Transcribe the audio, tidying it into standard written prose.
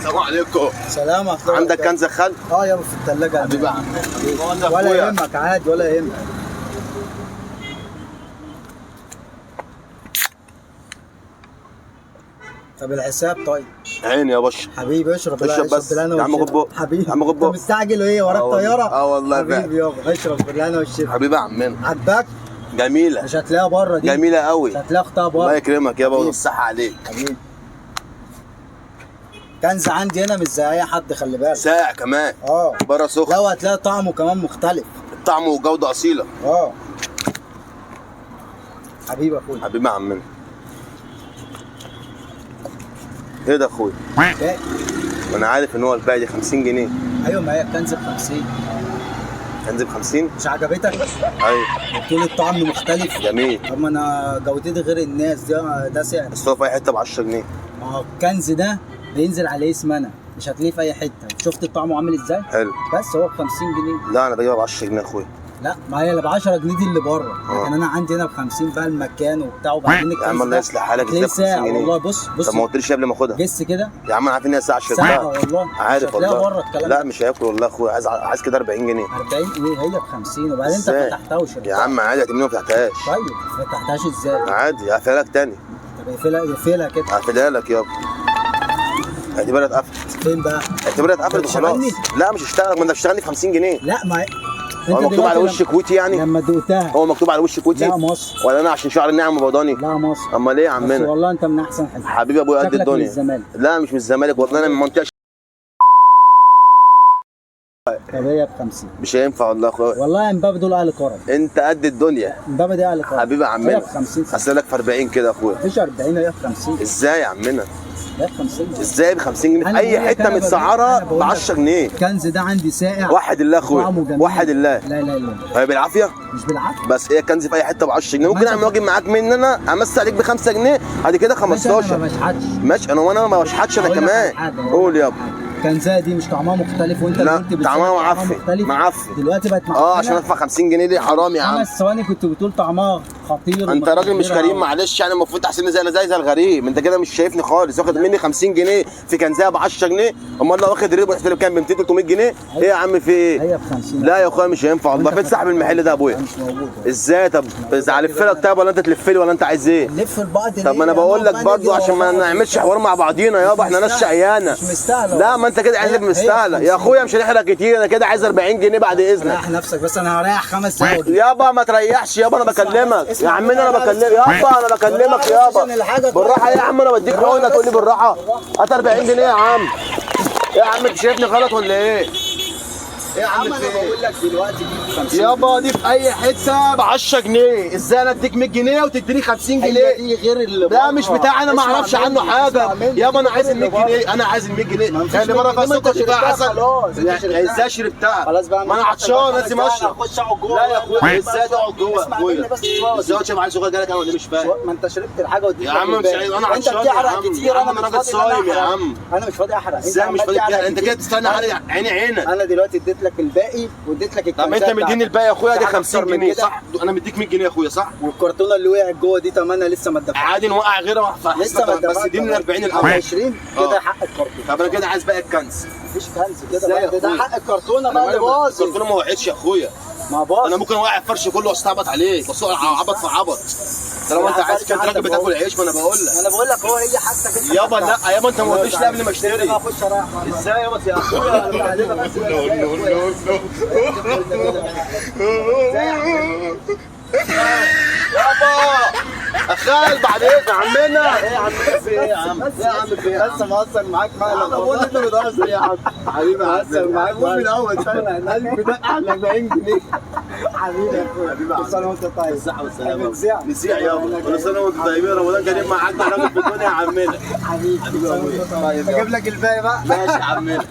السلام عليكم. سلام عليكم. عندك كنز خل؟ يابا في الثلاجه. حبيبي يا عم. ولا يهمك عادي ولا يهمك. طب الحساب طيب. عيني يا باشا. حبيبي اشرب بس يا عم غبو. حبيبي يا عم غبو. انت مستعجل وايه وراك طياره؟ والله حبيبي يابا اشرب بالهنا والشفا. حبيبي يا عمنا. عجبك؟ جميله. مش هتلاقيها بره دي. جميله قوي. مش هتلاقيها اختها بره. الله يكرمك يابا ويصح عليك. حبيبي كنز عندي هنا مش زي اي حد، خلي بالك. ساقع كمان. بره سخن. لو هتلاقي طعمه كمان مختلف. طعمه وجوده اصيله. حبيبي يا اخويا. حبيبي يا عمنا. ايه ده يا اخويا؟ ايه؟ وانا عارف ان هو الباقي دي 50 جنيه. ايوه ما هي الكنز ب 50. كنز ب 50؟ مش عجبتك؟ ايوه. بتقول الطعم مختلف. جميل. طب ما انا جودتي غير الناس، ده سعر. بس هو في اي حته ب 10 جنيه. ما هو الكنز ده بينزل عليه اسم انا، مش هتلاقيه في اي حته. شفت طعمه عامل ازاي؟ حلو. بس هو ب 50 جنيه. لا انا بجيبها ب 10 جنيه يا اخويا. لا ما هي اللي ب 10 جنيه دي اللي بره، لكن انا عندي هنا ب 50 بقى المكان وبتاع. وبعدين يا عم الله يصلح حالك. ازاي ب 50 جنيه؟ والله بص طب ما قلتليش قبل ما اخدها. جس كده يا عم انا عارف ان هي ساعه شركه. ساعه والله. عارف والله. بره الكلام. لا مش هياكل والله يا اخويا. عايز كده 40 جنيه. 40 ايه؟ هي ب 50 وبعدين انت فتحتها وشربتها. يا عم عادي هتمني ما فتحتهاش. طيب ما فتحتهاش ازاي؟ عادي هقفلها لك تاني. طب اقفلها كده. هقفلها لك يابا. اعتبرها اتقفلت. فين بقى؟ اعتبرها اتقفلت وخلاص. لا مش هشتغل، ما انت بتشتغلني ب 50 جنيه. لا ما هو مكتوب على وش كويتي يعني؟ لما دقتها هو مكتوب على وش كويتي؟ لا مصر. ولا انا عشان شعر النعم وبيضاني؟ لا مصر. امال ايه يا عمنا؟ والله انت من احسن حاجه. حبيبي ابويا قد الدنيا. من الزمالك. لا مش من الزمالك والله انا من منطقه. طب هي ب 50. مش هينفع والله يا اخويا. والله امبابي دول اهل كرم. انت قد الدنيا. امبابي دي اهل كرم. حبيبي يا عمنا. هي ب 50. هسألك في 40 كده يا اخويا. مفيش 40 هي ب 50. ازاي يا عمنا؟ هي ب 50. ازاي ب 50 جنيه؟ في اي حته متسعره ب 10 جنيه. الكنز ده عندي ساقع. وحد الله يا اخويا. وحد الله. لا لا لا. هي بالعافيه؟ مش بالعافيه. بس هي كنز في اي حته ب 10 جنيه. ممكن اعمل واجب معاك ان انا امس عليك ب 5 جنيه بعد كده 15. انا ما بشحتش. ماشي انا ما بشحتش انا كمان. قول يابا. الكنزه دي مش طعمها مختلف وانت اللي قلت طعمها معفن. دلوقتي بقت معفنه. عشان ادفع 50 جنيه دي حرام يا عم. 5 ثواني كنت بتقول طعمها خطير. انت راجل مش كريم معلش يعني. المفروض تحسبني زي الغريب. انت كده مش شايفني خالص. واخد مني 50 جنيه في كنزه ب 10 جنيه. امال لو واخد ريب محترم كام ب 200 300 جنيه؟ ايه يا عم في ايه؟ هي ب 50. لا يا اخويا مش هينفع والله. فين صاحب المحل ده يا ابويا؟ مش موجود. ازاي؟ طب الف لك طيب ولا انت تلف لي ولا انت عايز ايه؟ نلف لبعض. طب ما انا بقول لك برضه عشان ما نعملش حوار مع بعضينا يابا. احنا ناس شقيانه. مش مستاهله. لا ما انت كده عايز مستاهله يا اخويا. مش هنحرق كتير. انا كده عايز 40 جنيه بعد اذنك. ريح نفسك بس. انا هريح 5 ثواني يابا. ما تريحش يابا. انا بكلمك يا عمنا. انا بكلمك يابا. انا بكلمك يابا. بالراحه يا عم. انا بديك حقنه تقول لي بالراحه. هات 40 جنيه يا عم. يا عم انت شايفني غلط ولا ايه؟ يا عم انا بقول لك دلوقتي دي 50 يابا. دي في اي حته ب 10 جنيه. ازاي انا اديك 100 جنيه وتديني 50 جنيه؟ دي غير اللي لا مش بتاعي. انا ما اعرفش عنه حاجه يابا. انا عايز ال 100 جنيه. انا عايز ال 100 جنيه. خلي بره فيها سكر وفيها عسل. ازاي شربتها؟ خلاص بقى. ما انا عطشان لازم اشرب. اخش اقعد جوه. لا يا اخويا ازاي تقعد جوه يا اخويا؟ ازاي تشرب عيل صغير جالك انا ولا مش فاهم؟ ما انت شربت الحاجه ودي يا عم. مش عايز. انا عطشان انت بتحرق كتير. انا راجل صايم يا عم. انا مش فاضي احرق. ازاي مش فاضي تحرق؟ انت كده تستنى على عيني عينك. انا دلوقتي اديت لك الباقي واديت لك الكنزه. طب انت مديني الباقي يا اخويا. دي 50 جنيه صح؟ انا مديك 100 جنيه يا اخويا صح؟ والكرتونه اللي وقعت جوه دي تمنها لسه ما اتدفعتش. عادي نوقع غيرها. لسه ما بس اديني 40 الاول. 20 كده حق الكرتونه. طب انا كده عايز باقي الكنز. مفيش كنز كده. ده حق الكرتونه بقى اللي باظ. الكرتونه ما وقعتش يا اخويا. ما باظ. انا ممكن اوقع الفرش كله واستعبط عليك. بس عبط في عبط. طالما انت عايز كده راجل بتاكل عيش. ما انا بقول لك. انا بقول لك هو هي حاجتك انت. يابا لا يابا. انت ما قلتليش لا قبل ما اشتري. اخش اريح. ازاي يابا يا اخويا؟ يابا اخال بعد ايه يا عمنا؟ ايه يا عم في ايه يا عم؟ ايه يا عم في ايه؟ لسه مقصر معاك معانا. انا بقول انت بتهزر يا عم. حبيبي مقصر معاك. قول من الاول. قلبي ده احلى 40 جنيه. حبيبي يا اخويا. كل سنه وانت طيب. بالصحه والسلامه. نسيع يابا. كل سنه وانت طيبين. رمضان كريم معاك. راجل في الدنيا يا عمنا. حبيبي. اجيب لك الباقي بقى. ماشي يا عمنا.